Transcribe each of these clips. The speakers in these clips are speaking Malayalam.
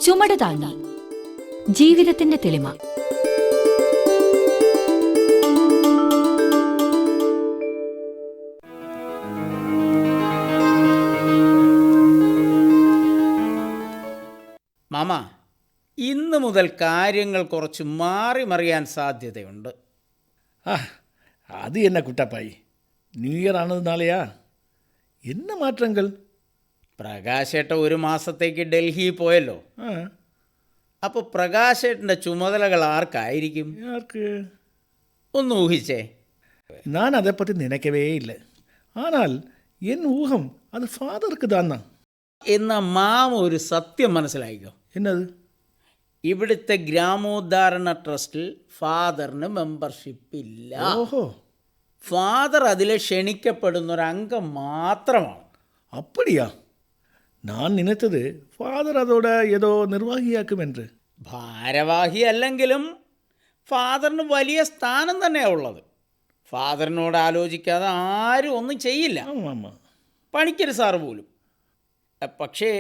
ചുമട് താങ്ങി ജീവിതത്തിന്റെ തെളിമ. മാമ, ഇന്ന് മുതൽ കാര്യങ്ങൾ കുറച്ച് മാറി മറിയാൻ സാധ്യതയുണ്ട്. அது என்ன குட்டப்பாய், நியூ இயர் ஆனதுனாலயா? என்ன மாற்றங்கள்? പ്രകാശേട്ട ഒരു മാസത്തേക്ക് ഡൽഹി പോയല്ലോ. അപ്പോൾ പ്രകാശേട്ടൻ്റെ ചുമതലകൾ ആർക്കായിരിക്കും? யாருக்கு? ഒന്ന് ഊഹിച്ചേ. நான் அதை பற்றி நினைக்கவே இல்லை. ஆனால் என் ஊகம் அது ஃபாதருக்கு தான். എന്നാൽ മാമ ഒരു സത്യം മനസ്സിലായിക്കോ. என்னது? ഇവിടുത്തെ ഗ്രാമോദ്ധാരണ ട്രസ്റ്റിൽ ഫാദറിന് മെമ്പർഷിപ്പ് ഇല്ല. ஓஹோ, ഫാദർ അതിൽ ക്ഷണിക്കപ്പെടുന്നൊരംഗം മാത്രമാണ്. அப்படியா? நான் நினைத்தது ஃபாதர் அதோட ஏதோ நிர்வாகியாக்கும் என்று. ഭാരവാഹി അല്ലെങ്കിലും ഫാദറിന് വലിയ സ്ഥാനം തന്നെയാണ് ഉള്ളത്. ഫാദറിനോട് ആലോചിക്കാതെ ആരും ഒന്നും ചെയ്യില്ല, ஆமாம் ஆமாம். പണിക്കര് സാറ് പോലും. പക്ഷേ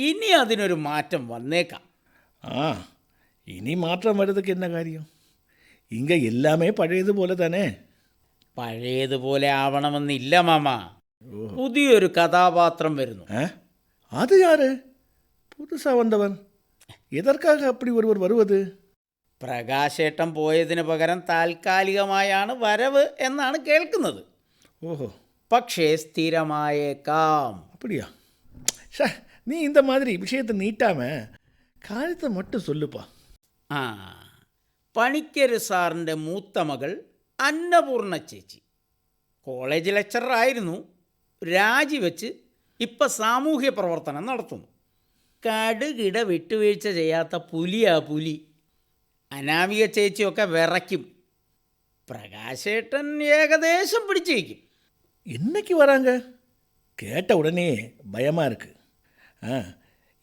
ഇനി അതിനൊരു മാറ്റം വന്നേക്കാം. இனி மாற்றம் வர்றதுக்கு என்ன காரியம்? இங்கே எல்லாமே பழையது போல தானே. പഴയതുപോലെ ആവണമെന്നില്ല മാമ. പുതിയൊരു കഥാപാത്രം വരുന്നു. அது யாரு? புதுசாக வந்தவன். எதற்காக அப்படி ஒருவர் வருவது? പ്രകാശേട്ടൻ പോയതിന് പകരം താൽക്കാലികമായാണ് വരവ് എന്നാണ് കേൾക്കുന്നത്. ஓஹோ, പക്ഷേ സ്ഥിരമായേക്കാം. அப்படியா? ஷே, நீ இந்த மாதிரி விஷயத்தை நீட்டாம കാര്യത്തെ மட்டும் சொல்லுப்பா. പണിക്കര് സാറിൻ്റെ മൂത്ത മകൾ അന്നപൂർണ ചേച്ചി കോളേജ് ലെക്ചറായിരുന്നു. രാജിവെച്ച് ഇപ്പം സാമൂഹ്യ പ്രവർത്തനം നടത്തുന്നു. കടുകിട വിട്ടുവീഴ്ച ചെയ്യാത്ത പുലിയാ പുലി. അനാമിക ചേച്ചിയൊക്കെ വിറയ്ക്കും. പ്രകാശേട്ടൻ ഏകദേശം പിടിച്ചു വയ്ക്കും. என்னைக்கு வராங்க? கேட்ட உடனே பயமாக இருக்கு.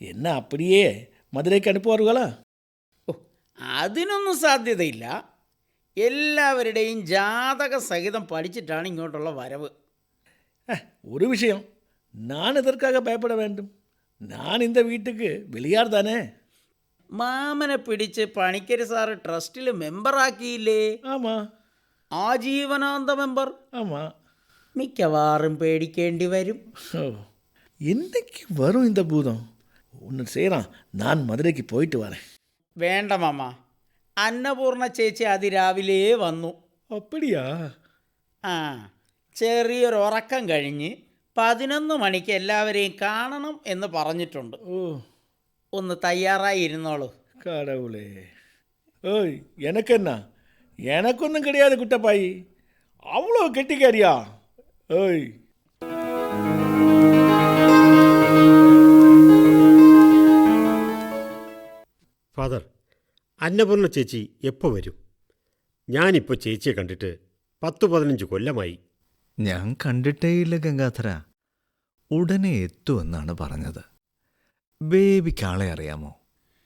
என்ன அப்படியே மதுரைக்கு அனுப்புவார்களா? അതിനൊന്നും സാധ്യതയില്ല. എല്ലാവരുടെയും ജാതക സഹിതം പഠിച്ചിട്ടാണ് ഇങ്ങോട്ടുള്ള വരവ്. ஒரு விஷயம், நான் எதற்காக பயப்பட வேண்டும்? நான் இந்த வீட்டுக்கு வெளியார் தானே. മാമനെ പിടിച്ച് പണിക്കര് സാറ് ട്രസ്റ്റിൽ മെമ്പറാക്കിയില്ലേ? ஆமாம் ആജീവനാന്ത മെമ്പർ. ஆமாம். മിക്കവാറും പേടിക്കേണ്ടി വരും. என்னைக்கு வரும் இந்த பூதம்? ஒன்று செய்யலாம், நான் மதுரைக்கு போயிட்டு வரேன். വേണ്ട മാമ, അന്നപൂർണ ചേച്ചി അതിരാവിലെ വന്നു. அப்படியா? ചെറിയൊരു ഉറക്കം കഴിഞ്ഞ് 11 മണിക്ക് എല്ലാവരെയും കാണണം എന്ന് പറഞ്ഞിട്ടുണ്ട്. ഒന്ന് തയ്യാറായി ഇരുന്നോളൂ. கடவுளே, ஓய், எனக்கு என்ன? எனக்கொன்றும் கிடையாது குட்டப்பாயி. அவ்வளோ கெட்டிக்காரியா? ஓய், ഫാദർ, അന്നപൂർണ ചേച്ചി എപ്പോൾ വരും? ഞാനിപ്പോൾ ചേച്ചിയെ കണ്ടിട്ട് 10-15 കൊല്ലമായി. ഞാൻ കണ്ടിട്ടേയില്ല ഗംഗാധര. ഉടനെ എത്തുമെന്നാണ് പറഞ്ഞത്. ബേബിക്കാളെ അറിയാമോ?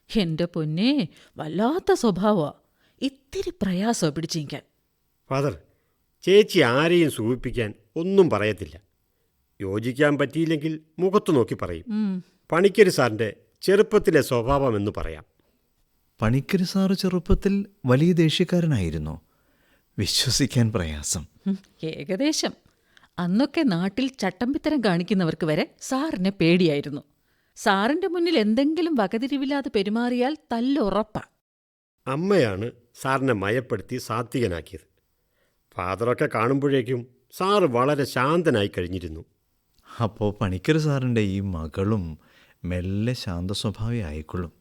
എൻ്റെ പൊന്നേ, വല്ലാത്ത സ്വഭാവമാണ്. ഇത്തിരി പ്രയാസമാണ് പിടിച്ചിരിക്കാൻ. ഫാദർ, ചേച്ചി ആരെയും സൂചിപ്പിക്കാൻ ഒന്നും പറയത്തില്ല. യോജിക്കാൻ പറ്റിയില്ലെങ്കിൽ മുഖത്ത് നോക്കി പറയും. പണിക്കര് സാറിൻ്റെ ചെറുപ്പത്തിലെ സ്വഭാവമെന്ന് പറയാം. പണിക്കര് സാറ് ചെറുപ്പത്തിൽ വലിയ ദേഷ്യക്കാരനായിരുന്നോ? വിശ്വസിക്കാൻ പ്രയാസം. ഏകദേശം. അന്നൊക്കെ നാട്ടിൽ ചട്ടമ്പിത്തരം കാണിക്കുന്നവർക്ക് വരെ സാറിനെ പേടിയായിരുന്നു. സാറിൻ്റെ മുന്നിൽ എന്തെങ്കിലും വകതിരിവില്ലാതെ പെരുമാറിയാൽ തല്ലുറപ്പാ. അമ്മയാണ് സാറിനെ മയപ്പെടുത്തി സാത്വികനാക്കിയത്. ഫാദറൊക്കെ കാണുമ്പോഴേക്കും സാറ് വളരെ ശാന്തനായി കഴിഞ്ഞിരുന്നു. അപ്പോൾ പണിക്കര് സാറിൻ്റെ ഈ മകളും മെല്ലെ ശാന്തസ്വഭാവി ആയിക്കൊള്ളും.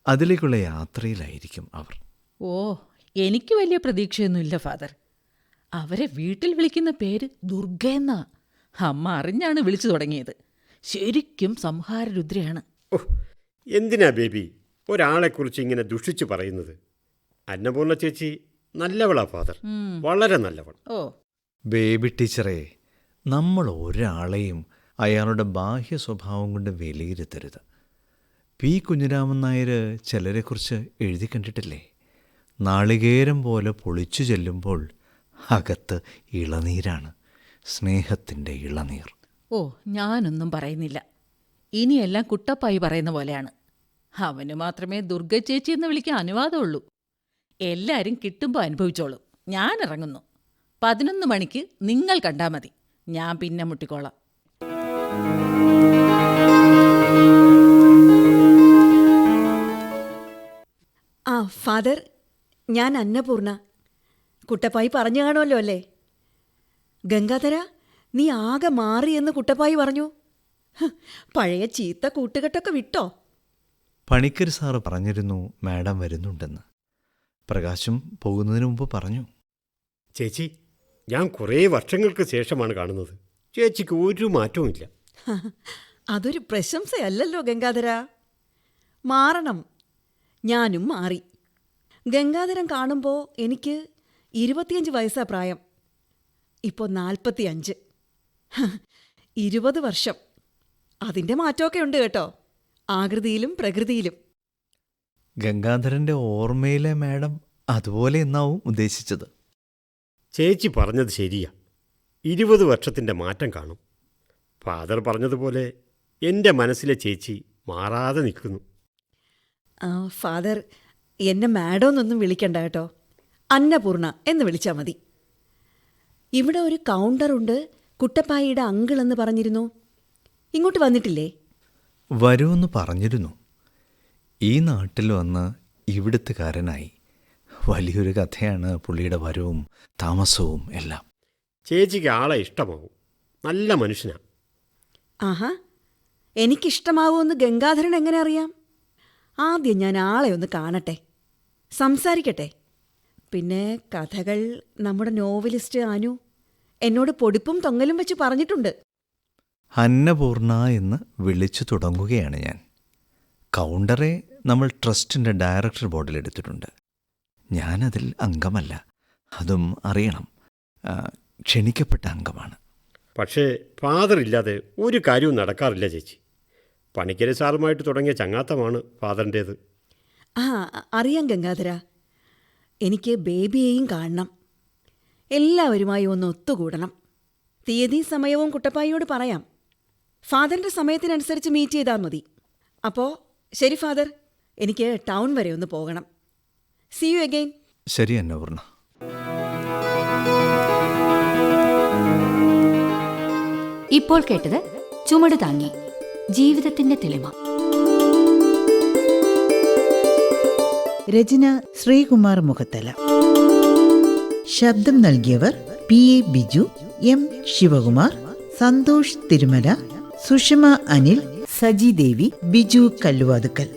അതിലേക്കുള്ള യാത്രയിലായിരിക്കും അവർ. ഓ, എനിക്ക് വലിയ പ്രതീക്ഷയൊന്നുമില്ല ഫാദർ. അവരെ വീട്ടിൽ വിളിക്കുന്ന പേര് ദുർഗയെന്നാ. അമ്മ അറിഞ്ഞാണ് വിളിച്ചു തുടങ്ങിയത്. ശരിക്കും സംഹാരരുദ്രയാണ്. എന്തിനാ ബേബി ഒരാളെക്കുറിച്ച് ഇങ്ങനെ ദുഷിച്ചു പറയുന്നത്? അന്നപൂർണ ചേച്ചി നല്ലവളാ ഫാദർ, വളരെ നല്ലവൾ. ബേബി ടീച്ചറെ, നമ്മൾ ഒരാളെയും അയാളുടെ ബാഹ്യ സ്വഭാവം കൊണ്ട് വിലയിരുത്തരുത്. പി കുഞ്ഞിരാമൻ നായർ ചിലരെക്കുറിച്ച് എഴുതി കണ്ടിട്ടില്ലേ? നാളികേരം പോലെ പൊളിച്ചു ചെല്ലുമ്പോൾ അകത്ത് ഇളനീരാണ്, സ്നേഹത്തിൻ്റെ ഇളനീർ. ഞാനൊന്നും പറയുന്നില്ല. ഇനിയെല്ലാം കുട്ടപ്പായി പറയുന്ന പോലെയാണ്. അവന് മാത്രമേ ദുർഗ ചേച്ചി എന്ന് വിളിക്കാൻ അനുവാദമുള്ളൂ. എല്ലാരും കിട്ടുമ്പോൾ അനുഭവിച്ചോളും. ഞാൻ ഇറങ്ങുന്നു. 11 മണിക്ക് നിങ്ങൾ കണ്ടാ മതി. ഞാൻ പിന്നെ മുട്ടിക്കോളാം. ആ ഫാദർ, ഞാൻ അന്നപൂർണ. കുട്ടപ്പായി പറഞ്ഞു കാണുമല്ലോ അല്ലേ? ഗംഗാധര, നീ ആകെ മാറിയെന്ന് കുട്ടപ്പായി പറഞ്ഞു. പഴയ ചീത്ത കൂട്ടുകെട്ടൊക്കെ വിട്ടോ? പണിക്കർ സാറ് പറഞ്ഞിരുന്നു മാഡം വരുന്നുണ്ടെന്ന്. പ്രകാശും പോകുന്നതിന് മുമ്പ് പറഞ്ഞു. ചേച്ചി, ഞാൻ കുറേ വർഷങ്ങൾക്ക് ശേഷമാണ് കാണുന്നത്. ചേച്ചിക്ക് ഒരു മാറ്റവുമില്ല. അതൊരു പ്രശംസയല്ലല്ലോ ഗംഗാധര. മാറണം. ഞാനും മാറി. ഗംഗാധരൻ കാണുമ്പോൾ എനിക്ക് 25 വയസ്സാ പ്രായം. ഇപ്പോൾ 45. 20 വർഷം. അതിൻ്റെ മാറ്റമൊക്കെ ഉണ്ട് കേട്ടോ, ആകൃതിയിലും പ്രകൃതിയിലും. ഗംഗാധരൻ്റെ ഓർമ്മയിലെ മാഡം അതുപോലെ എന്നാവും ഉദ്ദേശിച്ചത്. ചേച്ചി പറഞ്ഞത് ശരിയാ. 20 വർഷത്തിൻ്റെ മാറ്റം കാണും. ഫാദർ പറഞ്ഞതുപോലെ എൻ്റെ മനസ്സിലെ ചേച്ചി മാറാതെ നിൽക്കുന്നു. ഫാദർ, എന്നെ മാഡമെന്നൊന്നും വിളിക്കണ്ട കേട്ടോ. അന്നപൂർണ എന്ന് വിളിച്ചാൽ മതി. ഇവിടെ ഒരു കൗണ്ടറുണ്ട്, കുട്ടപ്പായിയുടെ അങ്കിൾ എന്ന് പറഞ്ഞിരുന്നു. ഇങ്ങോട്ട് വന്നിട്ടില്ലേ? വരുമെന്ന് പറഞ്ഞിരുന്നു. ഈ നാട്ടിൽ വന്ന് ഇവിടുത്തുകാരനായി. വലിയൊരു കഥയാണ് പുള്ളിയുടെ വരവും താമസവും എല്ലാം. ചേച്ചിക്ക് ആളെ ഇഷ്ടമാവും. നല്ല മനുഷ്യനാണ്. ആഹാ, എനിക്കിഷ്ടമാവുമെന്ന് ഗംഗാധരൻ എങ്ങനെ അറിയാം? ആദ്യം ഞാൻ ആളെ ഒന്ന് കാണട്ടെ, സംസാരിക്കട്ടെ. പിന്നെ കഥകൾ നമ്മുടെ നോവലിസ്റ്റ് അനു എന്നോട് പൊടിപ്പും തൊങ്ങലും വെച്ച് പറഞ്ഞിട്ടുണ്ട്. അന്നപൂർണ എന്ന് വിളിച്ചു തുടങ്ങുകയാണ് ഞാൻ. കൗണ്ടറെ നമ്മൾ ട്രസ്റ്റിൻ്റെ ഡയറക്ടർ ബോർഡിൽ എടുത്തിട്ടുണ്ട്. ഞാനതിൽ അംഗമല്ല, അതും അറിയണം. ക്ഷണിക്കപ്പെട്ട അംഗമാണ്. പക്ഷേ ഫാദർ ഇല്ലാതെ ഒരു കാര്യവും നടക്കാറില്ല ചേച്ചി. പണിക്കര് സാറുമായിട്ട് തുടങ്ങിയ ചങ്ങാത്തമാണ് ഫാദറിൻ്റേത്. ആ, അറിയാം ഗംഗാധര. എനിക്ക് ബേബിയെയും കാണണം. എല്ലാവരുമായി ഒന്ന് ഒത്തുകൂടണം. തീയതി സമയവും കുട്ടപ്പായിയോട് പറയാം. ഫാദറിൻ്റെ സമയത്തിനനുസരിച്ച് മീറ്റ് ചെയ്താൽ മതി. അപ്പോൾ ശരി ഫാദർ, എനിക്ക് ടൗൺ വരെ ഒന്ന് പോകണം. C you again. ശരി അന്നപൂർണ. ഇപ്പോൾ കേട്ടത് ചുമട് താങ്ങി, ജീവിതത്തിന്റെ തെളിമ. രചന ശ്രീകുമാർ മുഖത്തല. ശബ്ദം നൽകിയവർ PA ബിജു, M ശിവകുമാർ, സന്തോഷ് തിരുമല, സുഷമ അനിൽ, സജി ദേവി, ബിജു കല്ലുവാതുക്കൽ.